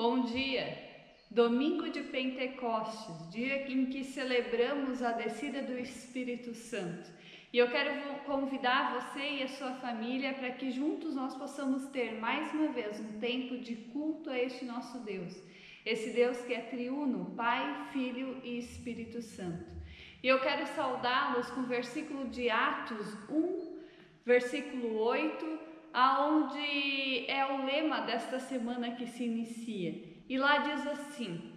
Bom dia! Domingo de Pentecostes, dia em que celebramos a descida do Espírito Santo. E eu quero convidar você e a sua família para que juntos nós possamos ter mais uma vez um tempo de culto a este nosso Deus. Esse Deus que é triuno, Pai, Filho e Espírito Santo. E eu quero saudá-los com o versículo de Atos 1, versículo 8, aonde é o lema desta semana que se inicia. E lá diz assim: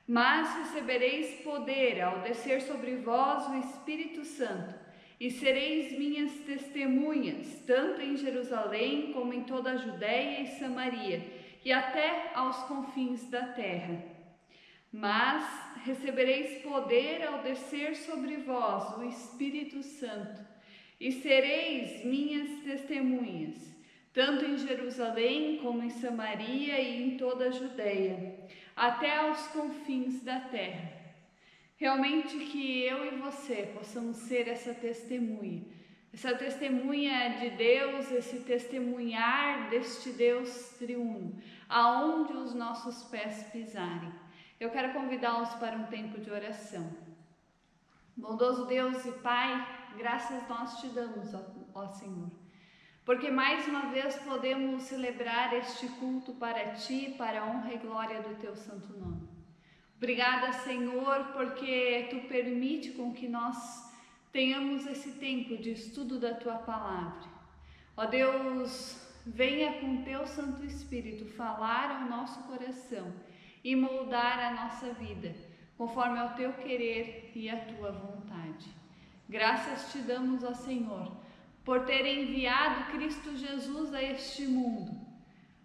mas recebereis poder ao descer sobre vós o Espírito Santo, e sereis minhas testemunhas, tanto em Jerusalém como em toda a Judéia e Samaria, e até aos confins da terra. Mas recebereis poder ao descer sobre vós o Espírito Santo, e sereis minhas testemunhas, tanto em Jerusalém como em Samaria e em toda a Judéia, até aos confins da terra. Realmente que eu e você possamos ser essa testemunha de Deus, esse testemunhar deste Deus triuno, aonde os nossos pés pisarem. Eu quero convidá-los para um tempo de oração. Bondoso Deus e Pai, graças nós te damos, ó Senhor, porque mais uma vez podemos celebrar este culto para Ti, para a honra e glória do Teu santo nome. Obrigada, Senhor, porque Tu permite com que nós tenhamos esse tempo de estudo da Tua palavra. Ó Deus, venha com Teu Santo Espírito falar ao nosso coração e moldar a nossa vida, conforme ao Teu querer e a Tua vontade. Graças Te damos, ó Senhor, por ter enviado Cristo Jesus a este mundo,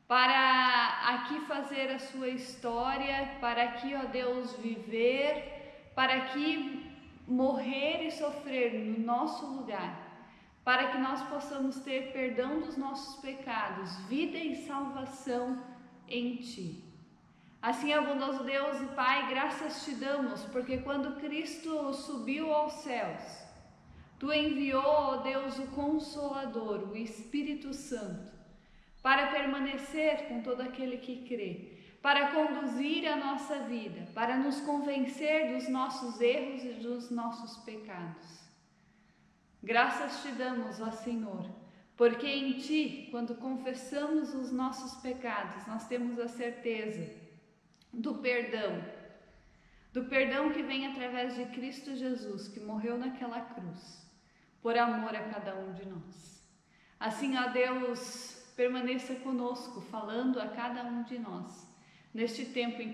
para aqui fazer a sua história, para aqui, ó Deus, viver, para aqui morrer e sofrer no nosso lugar, para que nós possamos ter perdão dos nossos pecados, vida e salvação em Ti. Assim, ó bondoso Deus e Pai, graças Te damos, porque quando Cristo subiu aos céus, Tu enviou, ó Deus, o Consolador, o Espírito Santo, para permanecer com todo aquele que crê, para conduzir a nossa vida, para nos convencer dos nossos erros e dos nossos pecados. Graças Te damos, ó Senhor, porque em Ti, quando confessamos os nossos pecados, nós temos a certeza do perdão que vem através de Cristo Jesus, que morreu naquela cruz, por amor a cada um de nós. Assim, ó Deus, permaneça conosco, falando a cada um de nós, neste tempo em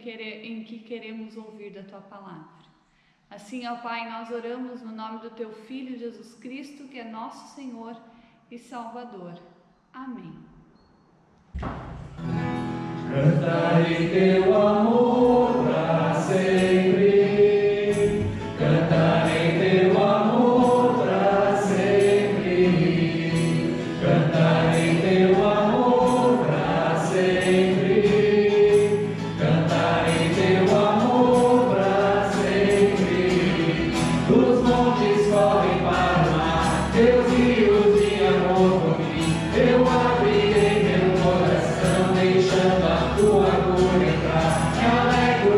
que queremos ouvir da Tua palavra. Assim, ó Pai, nós oramos no nome do Teu Filho Jesus Cristo, que é nosso Senhor e Salvador. Amém. Cantarei Teu amor para sempre, cantarei Teu amor para sempre, cantarei Teu amor para sempre, cantarei Teu amor para sempre. Os montes correm para o mar, Teus rios de amor por mim, eu abrirei meu coração, deixando a Tua cor entrar, me alegro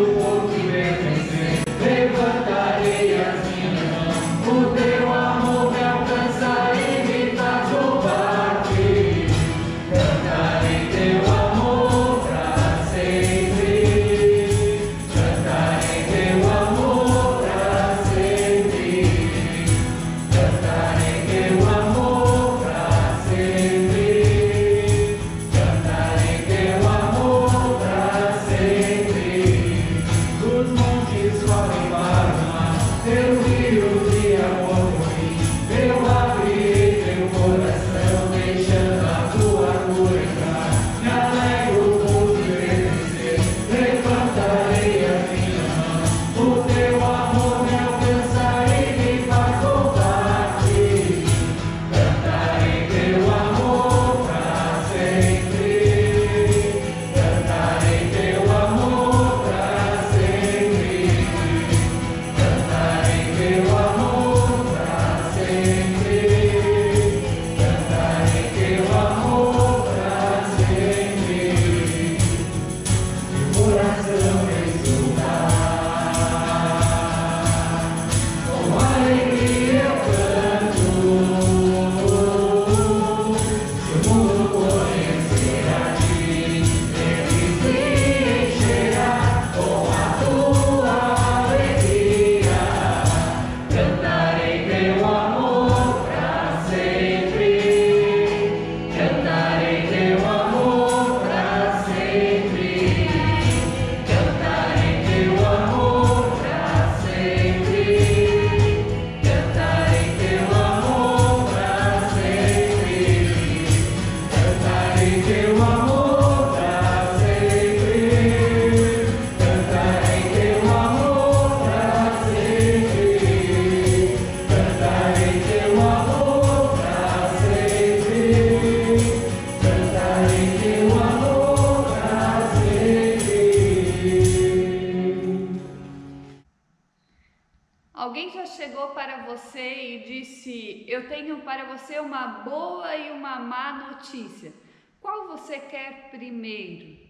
para você e disse: eu tenho para você uma boa e uma má notícia, qual você quer primeiro?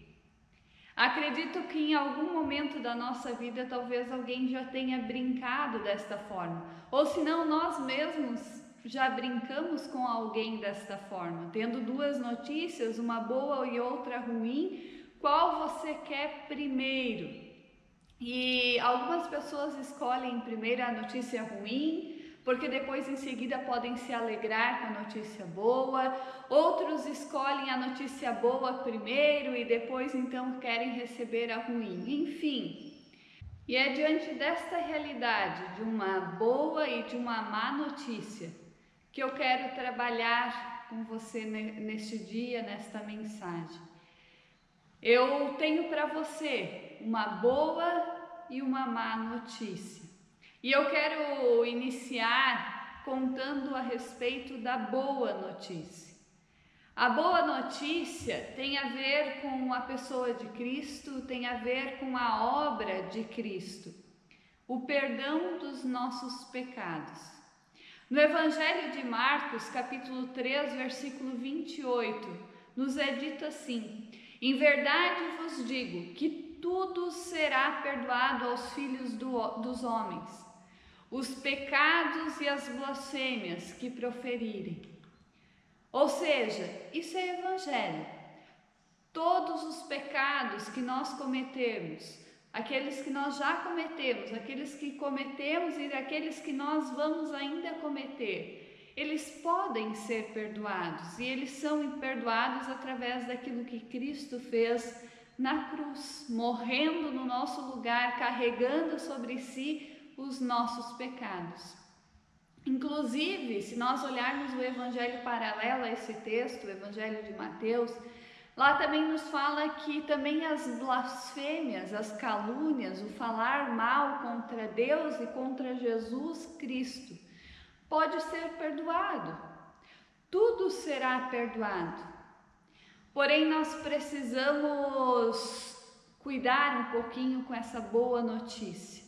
Acredito que em algum momento da nossa vida talvez alguém já tenha brincado desta forma, ou se não, nós mesmos já brincamos com alguém desta forma, tendo duas notícias, uma boa e outra ruim, qual você quer primeiro? E algumas pessoas escolhem primeiro a notícia ruim, porque depois em seguida podem se alegrar com a notícia boa. Outros escolhem a notícia boa primeiro e depois então querem receber a ruim. Enfim, e é diante desta realidade de uma boa e de uma má notícia que eu quero trabalhar com você neste dia, nesta mensagem. Eu tenho para você uma boa e uma má notícia. E eu quero iniciar contando a respeito da boa notícia. A boa notícia tem a ver com a pessoa de Cristo, tem a ver com a obra de Cristo, o perdão dos nossos pecados. No Evangelho de Marcos, capítulo 3, versículo 28, nos é dito assim: em verdade vos digo que tudo será perdoado aos filhos dos homens, os pecados e as blasfêmias que proferirem. Ou seja, isso é evangelho. Todos os pecados que nós cometemos, aqueles que nós já cometemos, aqueles que cometemos e aqueles que nós vamos ainda cometer, eles podem ser perdoados, e eles são perdoados através daquilo que Cristo fez na cruz, morrendo no nosso lugar, carregando sobre si os nossos pecados. Inclusive, se nós olharmos o evangelho paralelo a esse texto, o evangelho de Mateus, lá também nos fala que também as blasfêmias, as calúnias, o falar mal contra Deus e contra Jesus Cristo pode ser perdoado. Tudo será perdoado. Porém, nós precisamos cuidar um pouquinho com essa boa notícia.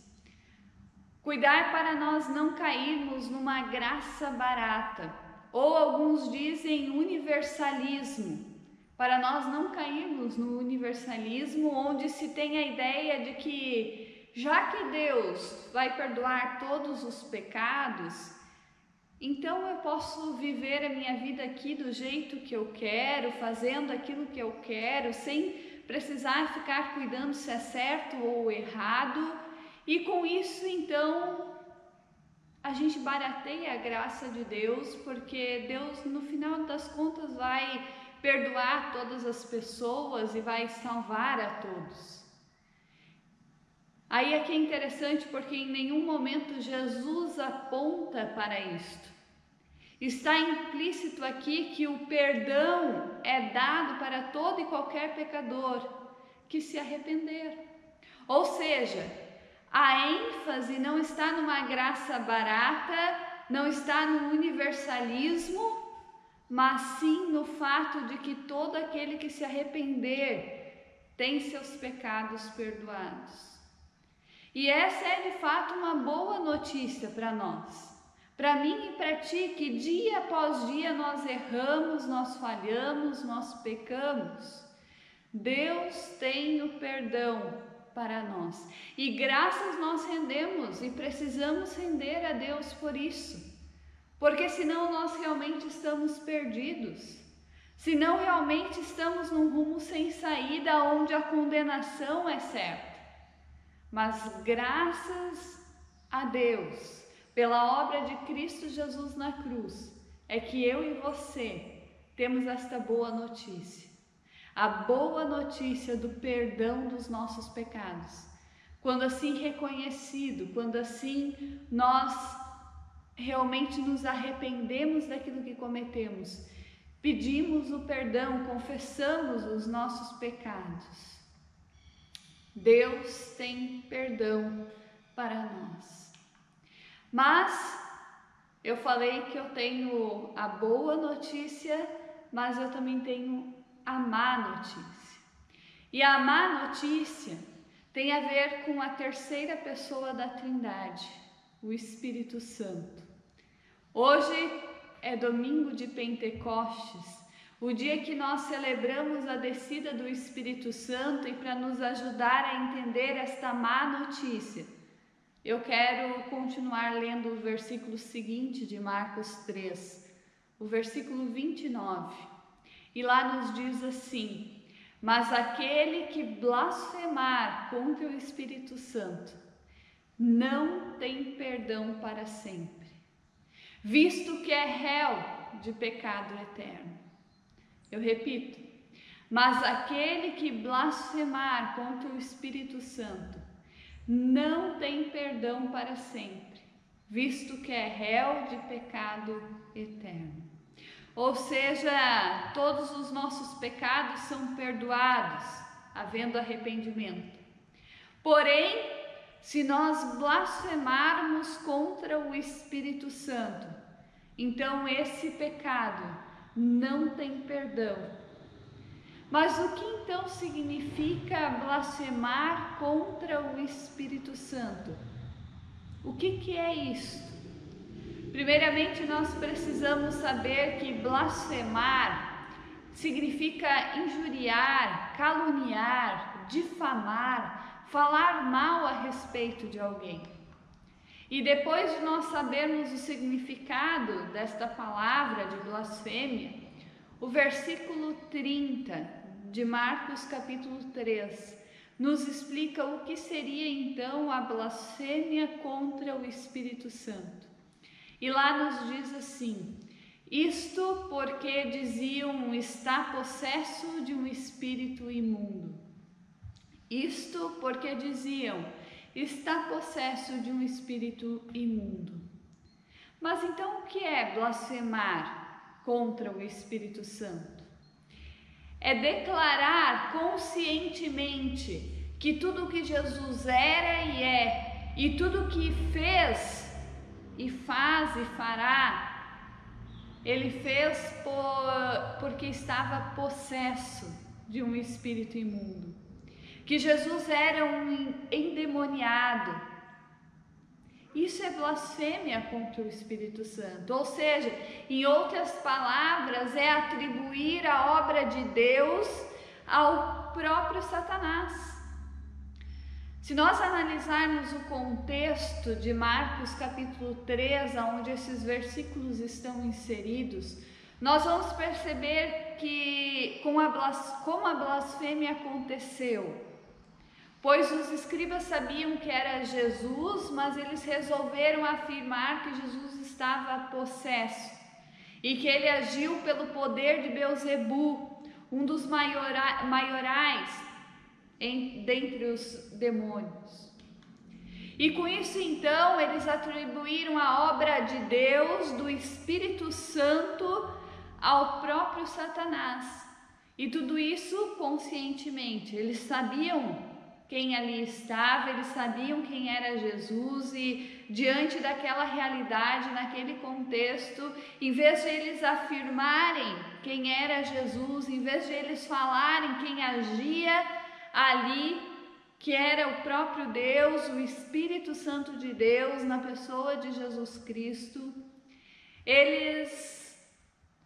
Cuidar para nós não cairmos numa graça barata, ou alguns dizem universalismo, para nós não cairmos no universalismo onde se tem a ideia de que, já que Deus vai perdoar todos os pecados, então eu posso viver a minha vida aqui do jeito que eu quero, fazendo aquilo que eu quero, sem precisar ficar cuidando se é certo ou errado. E com isso, então, a gente barateia a graça de Deus, porque Deus, no final das contas, vai perdoar todas as pessoas e vai salvar a todos. Aí é que é interessante, porque em nenhum momento Jesus aponta para isto. Está implícito aqui que o perdão é dado para todo e qualquer pecador que se arrepender. Ou seja, a ênfase não está numa graça barata, não está no universalismo, mas sim no fato de que todo aquele que se arrepender tem seus pecados perdoados. E essa é de fato uma boa notícia para nós, para mim e para ti, que dia após dia nós erramos, nós falhamos, nós pecamos. Deus tem o perdão para nós, e graças nós rendemos e precisamos render a Deus por isso, porque senão nós realmente estamos perdidos, senão realmente estamos num rumo sem saída onde a condenação é certa. Mas graças a Deus, pela obra de Cristo Jesus na cruz, é que eu e você temos esta boa notícia. A boa notícia do perdão dos nossos pecados. Quando assim reconhecido, quando assim nós realmente nos arrependemos daquilo que cometemos, pedimos o perdão, confessamos os nossos pecados, Deus tem perdão para nós. Mas eu falei que eu tenho a boa notícia, mas eu também tenho a má notícia. E a má notícia tem a ver com a terceira pessoa da Trindade, o Espírito Santo. Hoje é domingo de Pentecostes, o dia que nós celebramos a descida do Espírito Santo, e para nos ajudar a entender esta má notícia, eu quero continuar lendo o versículo seguinte de Marcos 3, o versículo 29. E lá nos diz assim: mas aquele que blasfemar contra o Espírito Santo não tem perdão para sempre, visto que é réu de pecado eterno. Eu repito: mas aquele que blasfemar contra o Espírito Santo não tem perdão para sempre, visto que é réu de pecado eterno. Ou seja, todos os nossos pecados são perdoados, havendo arrependimento. Porém, se nós blasfemarmos contra o Espírito Santo, então esse pecado não tem perdão. Mas o que então significa blasfemar contra o Espírito Santo? O que é isso? Primeiramente, nós precisamos saber que blasfemar significa injuriar, caluniar, difamar, falar mal a respeito de alguém. E depois de nós sabermos o significado desta palavra de blasfêmia, o versículo 30 de Marcos capítulo 3 nos explica o que seria então a blasfêmia contra o Espírito Santo. E lá nos diz assim: isto porque diziam está possesso de um espírito imundo. Isto porque diziam está possesso de um espírito imundo. Mas então o que é blasfemar contra o Espírito Santo? É declarar conscientemente que tudo o que Jesus era e é, e tudo o que fez e faz e fará, ele fez porque estava possesso de um espírito imundo, que Jesus era um endemoniado. Isso é blasfêmia contra o Espírito Santo, ou seja, em outras palavras, é atribuir a obra de Deus ao próprio Satanás. Se nós analisarmos o contexto de Marcos capítulo 3, onde esses versículos estão inseridos, nós vamos perceber que como a blasfêmia aconteceu. Pois os escribas sabiam que era Jesus, mas eles resolveram afirmar que Jesus estava possesso e que ele agiu pelo poder de Beelzebu, um dos maiorais dentre os demônios. E com isso então eles atribuíram a obra de Deus, do Espírito Santo, ao próprio Satanás. E tudo isso conscientemente. Eles sabiam quem ali estava, eles sabiam quem era Jesus, e diante daquela realidade, naquele contexto, em vez de eles afirmarem quem era Jesus, em vez de eles falarem quem agia ali, que era o próprio Deus, o Espírito Santo de Deus na pessoa de Jesus Cristo, eles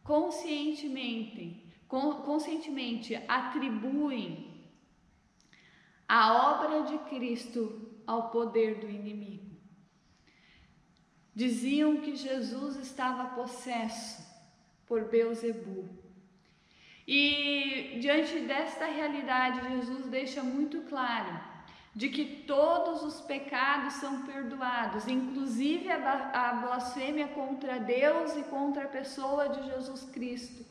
conscientemente atribuem a obra de Cristo ao poder do inimigo. Diziam que Jesus estava possesso por Beelzebu. E diante desta realidade, Jesus deixa muito claro de que todos os pecados são perdoados, inclusive a blasfêmia contra Deus e contra a pessoa de Jesus Cristo.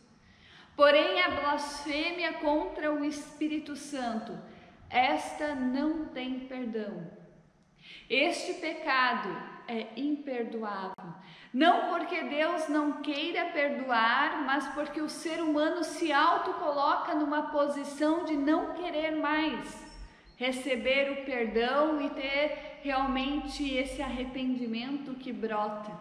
Porém, a blasfêmia contra o Espírito Santo, esta não tem perdão. Este pecado é imperdoável. Não porque Deus não queira perdoar, mas porque o ser humano se autocoloca numa posição de não querer mais receber o perdão e ter realmente esse arrependimento que brota.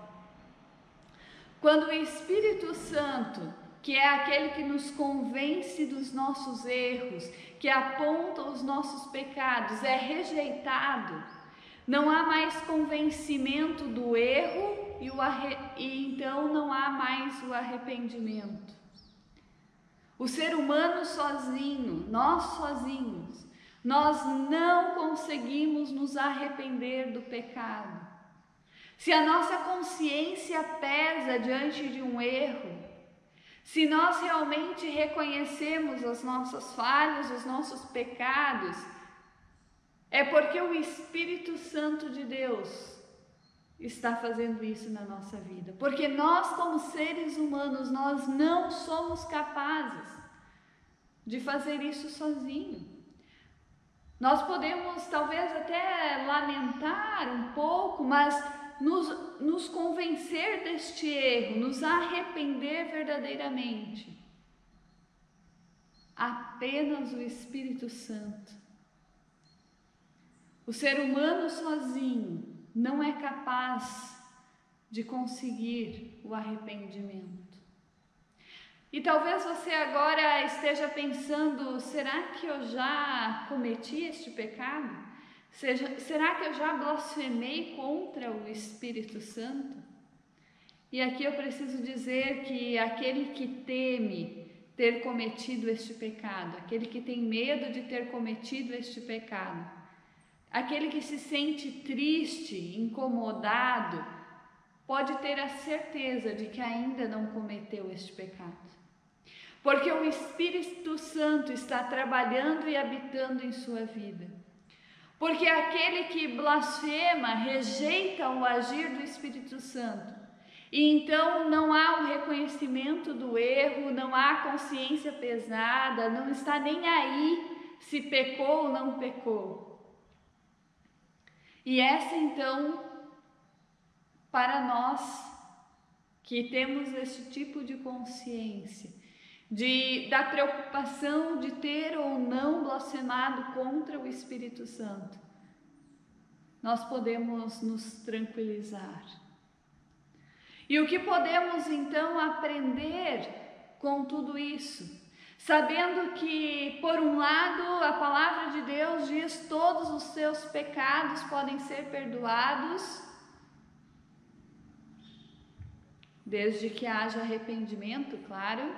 Quando o Espírito Santo, que é aquele que nos convence dos nossos erros, que aponta os nossos pecados, é rejeitado, não há mais convencimento do erro e então não há mais o arrependimento. O ser humano sozinho, nós sozinhos, nós não conseguimos nos arrepender do pecado. Se a nossa consciência pesa diante de um erro, se nós realmente reconhecemos as nossas falhas, os nossos pecados, é porque o Espírito Santo de Deus está fazendo isso na nossa vida. Porque nós, como seres humanos, nós não somos capazes de fazer isso sozinho. Nós podemos talvez até lamentar um pouco, mas nos convencer deste erro, nos arrepender verdadeiramente. Apenas o Espírito Santo. O ser humano sozinho não é capaz de conseguir o arrependimento. E talvez você agora esteja pensando, será que eu já cometi este pecado? Será que eu já blasfemei contra o Espírito Santo? E aqui eu preciso dizer que aquele que teme ter cometido este pecado, aquele que tem medo de ter cometido este pecado, aquele que se sente triste, incomodado, pode ter a certeza de que ainda não cometeu este pecado. Porque o Espírito Santo está trabalhando e habitando em sua vida. Porque aquele que blasfema, rejeita o agir do Espírito Santo. E então não há o reconhecimento do erro, não há consciência pesada, não está nem aí se pecou ou não pecou. E essa então, para nós que temos esse tipo de consciência, da preocupação de ter ou não blasfemado contra o Espírito Santo, nós podemos nos tranquilizar. E o que podemos então aprender com tudo isso? Sabendo que, por um lado, a palavra de Deus diz que todos os seus pecados podem ser perdoados, desde que haja arrependimento, claro.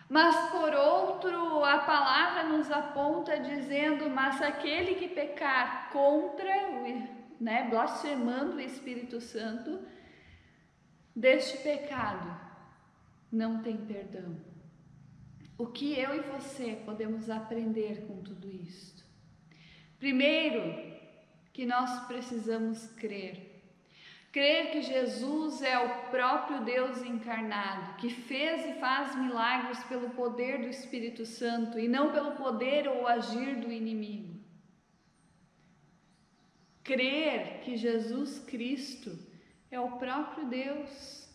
Mas, por outro, a palavra nos aponta dizendo, mas aquele que pecar contra, blasfemando o Espírito Santo, deste pecado não tem perdão. O que eu e você podemos aprender com tudo isso? Primeiro, que nós precisamos crer. Crer que Jesus é o próprio Deus encarnado, que fez e faz milagres pelo poder do Espírito Santo e não pelo poder ou agir do inimigo. Crer que Jesus Cristo é o próprio Deus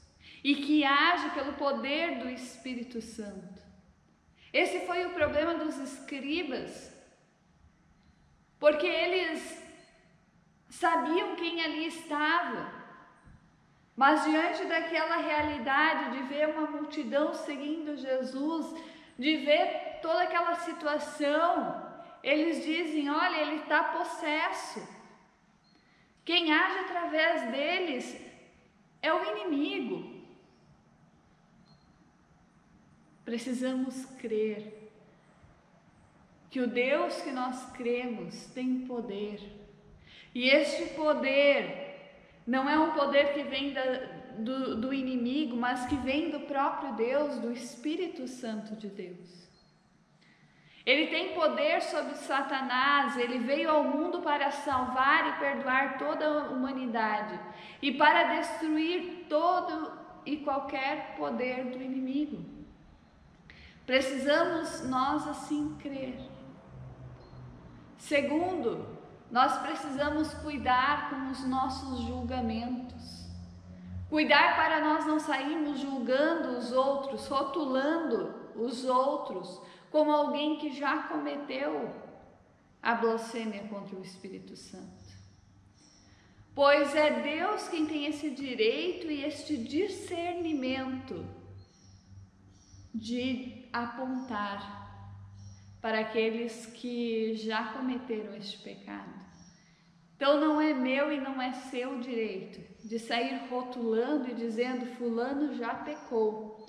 e que age pelo poder do Espírito Santo. Esse foi o problema dos escribas, porque eles sabiam quem ali estava. Mas diante daquela realidade de ver uma multidão seguindo Jesus, de ver toda aquela situação, eles dizem, olha, ele está possesso. Quem age através deles é o inimigo. Precisamos crer que o Deus que nós cremos tem poder. E este poder não é um poder que vem do inimigo, mas que vem do próprio Deus, do Espírito Santo de Deus. Ele tem poder sobre Satanás, ele veio ao mundo para salvar e perdoar toda a humanidade e para destruir todo e qualquer poder do inimigo. Precisamos nós assim crer. Segundo, nós precisamos cuidar com os nossos julgamentos. Cuidar para nós não sairmos julgando os outros, rotulando os outros como alguém que já cometeu a blasfêmia contra o Espírito Santo. Pois é Deus quem tem esse direito e este discernimento de apontar para aqueles que já cometeram este pecado. Então não é meu e não é seu direito de sair rotulando e dizendo fulano já pecou,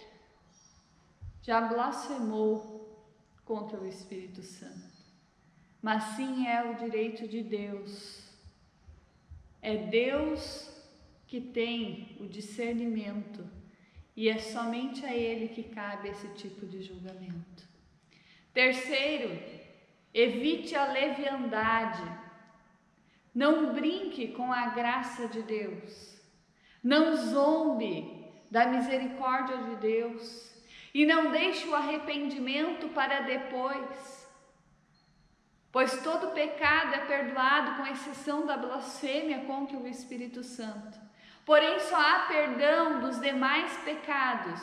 já blasfemou contra o Espírito Santo. Mas sim é o direito de Deus. É Deus que tem o discernimento e é somente a Ele que cabe esse tipo de julgamento. Terceiro, evite a leviandade. Não brinque com a graça de Deus. Não zombe da misericórdia de Deus. E não deixe o arrependimento para depois. Pois todo pecado é perdoado, com exceção da blasfêmia contra o Espírito Santo. Porém, só há perdão dos demais pecados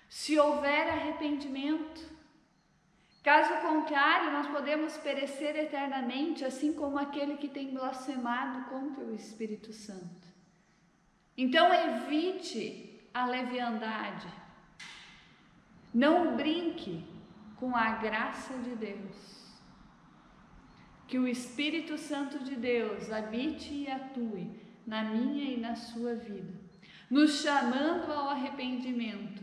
se houver arrependimento. Caso contrário, nós podemos perecer eternamente, assim como aquele que tem blasfemado contra o Espírito Santo. Então, evite a leviandade. Não brinque com a graça de Deus. Que o Espírito Santo de Deus habite e atue na minha e na sua vida, nos chamando ao arrependimento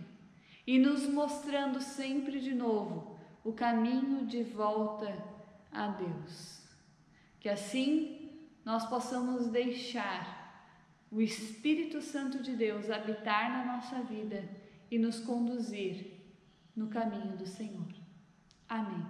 e nos mostrando sempre de novo o caminho de volta a Deus. Que assim nós possamos deixar o Espírito Santo de Deus habitar na nossa vida e nos conduzir no caminho do Senhor. Amém.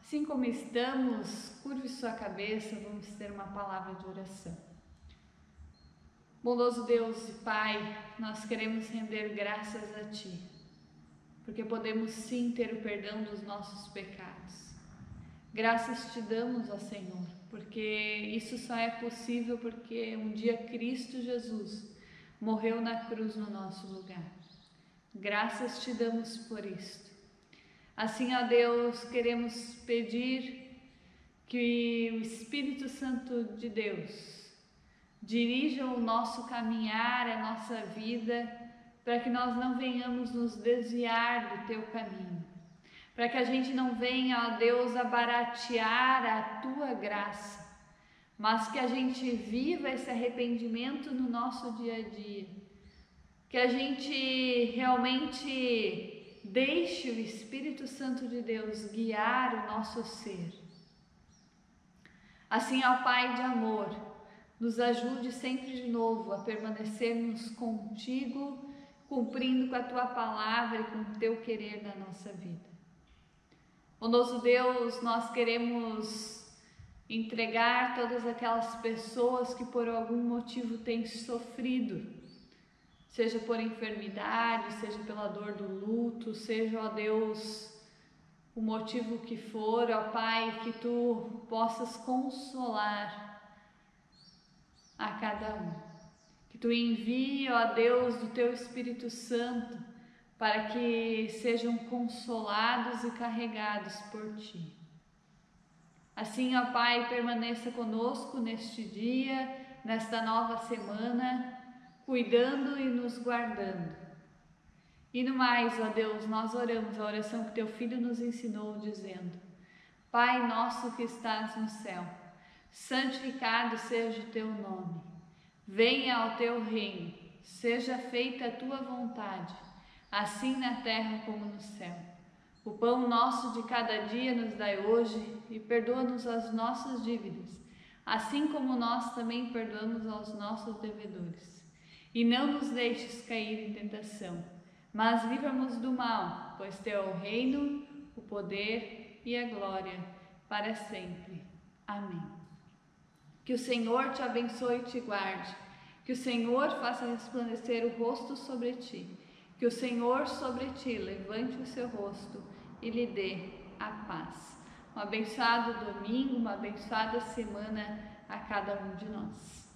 Assim como estamos, curve sua cabeça, vamos ter uma palavra de oração. Bondoso Deus e Pai, nós queremos render graças a Ti, porque podemos sim ter o perdão dos nossos pecados. Graças te damos, ó Senhor, porque isso só é possível porque um dia Cristo Jesus morreu na cruz no nosso lugar. Graças te damos por isto. Assim, ó Deus, queremos pedir que o Espírito Santo de Deus dirija o nosso caminhar, a nossa vida, para que nós não venhamos nos desviar do Teu caminho, para que a gente não venha, ó Deus, a baratear a Tua graça, mas que a gente viva esse arrependimento no nosso dia a dia, que a gente realmente deixe o Espírito Santo de Deus guiar o nosso ser. Assim, ó Pai de amor, nos ajude sempre de novo a permanecermos contigo, cumprindo com a Tua palavra e com o Teu querer na nossa vida. Bondoso Deus, nós queremos entregar todas aquelas pessoas que por algum motivo têm sofrido, seja por enfermidade, seja pela dor do luto, seja, ó Deus, o motivo que for, ó Pai, que Tu possas consolar a cada um, que Tu envie, ó Deus, do Teu Espírito Santo, para que sejam consolados e carregados por Ti. Assim, ó Pai, permaneça conosco neste dia, nesta nova semana, cuidando e nos guardando. E no mais, ó Deus, nós oramos a oração que Teu Filho nos ensinou, dizendo: Pai nosso que estás no céu, santificado seja o Teu nome. Venha ao Teu reino, seja feita a Tua vontade, assim na terra como no céu. O pão nosso de cada dia nos dai hoje e perdoa-nos as nossas dívidas, assim como nós também perdoamos aos nossos devedores. E não nos deixes cair em tentação, mas livra-nos do mal, pois Teu é o reino, o poder e a glória para sempre. Amém. Que o Senhor te abençoe e te guarde, que o Senhor faça resplandecer o rosto sobre ti, que o Senhor sobre ti levante o seu rosto e lhe dê a paz. Um abençoado domingo, uma abençoada semana a cada um de nós.